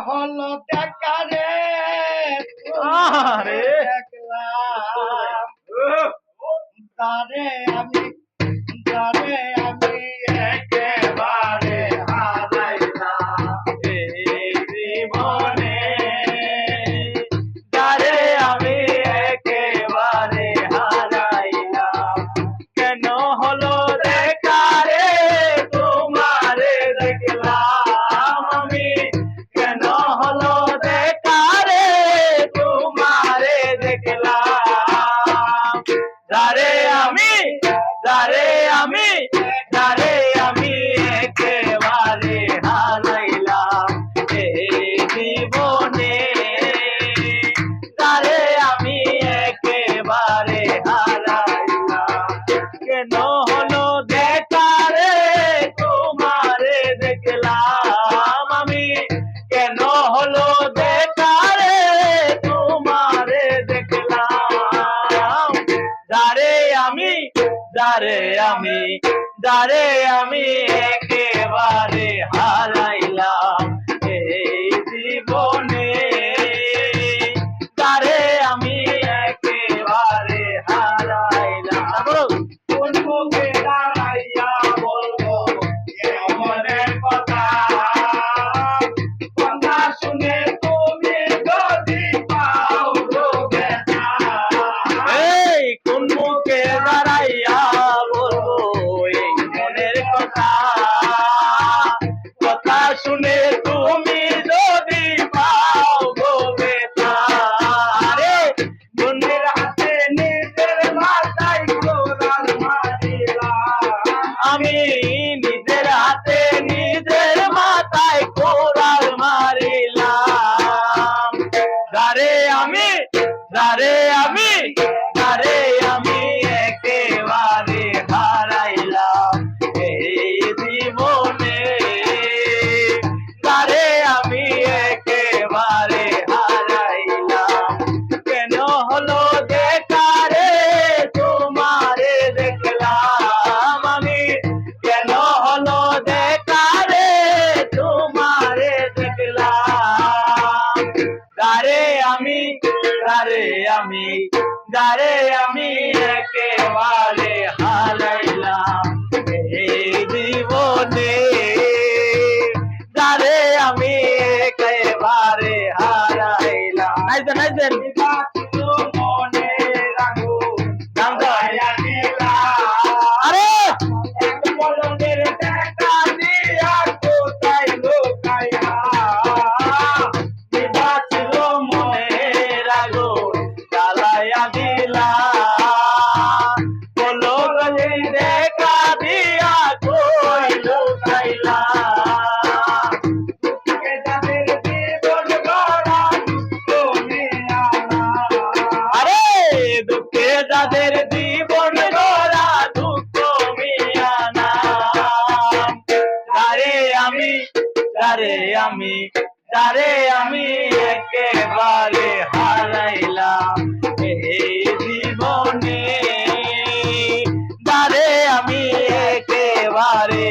হলো দেখা রে আরে দেখলাম তারে আমি একেবারে হারাইলাম এই জীবনে যারে আমি একেবারে হারাইলাম কেন হলো দেখা রে তোমারে দেখলাম আমি কেন হলো দেখা রে তোমারে দেখলাম যারে আমি একেবারে হারাইলাম এই জীবনে যারে আমি একেবারে হারাইলাম কেন হলো দেখা রে তোমারে দেখলাম আমি কেন হলো দেখা রে তোমারে দেখলাম যারে আমি একেবারে হারাইলাম এই জীবনে যারে আমি একেবারে হারাইলাম কোন মুখে দাঁড়াইয়া বলবো এ মনের কথা কথা শুনে তুমি যদি পাও গো ব্যথা এই কোন মুখে দাঁড়াইয়া বলবো এই মনের কথা কথা শুনে তুমি যদি পাও গো ব্যথা রে মনের হাতে নিজের মাথায় কোরাল মারিলাম আমি নিজের হাতে নিজের মাথায় কোরাল মারিলাম যারে আমি একেবারে হারাইলাম এই জীবনে যারে আমি একেবারে হারাইলাম কেন হলো দেখা রে তোমারে দেখলাম আমি কেন হলো দেখা রে তোমারে দেখলাম যারে আমি একেবারে হারাইলাম এই জীবনে যারে আমি একেবারে হারাইলাম নাইছেন বাঁচলো মনের আগুন নাম দয়া দিলাম আরে এক পলকের দেখা দিয়া কোথায় লুকাইয়া বাঁচল মনের আগুন জ্বালাইয়া দিলাম পলকে দেখা দিয়া কই লুকাইলাম দুঃখে যাদের জীবন গড়া তুমি আনা আরে দুঃখে যাদের জীবন গড়া দুঃখ মিয়ানা যারে আমি একেবারে হারাইলাম এই জীবনে যারে আমি একেবারে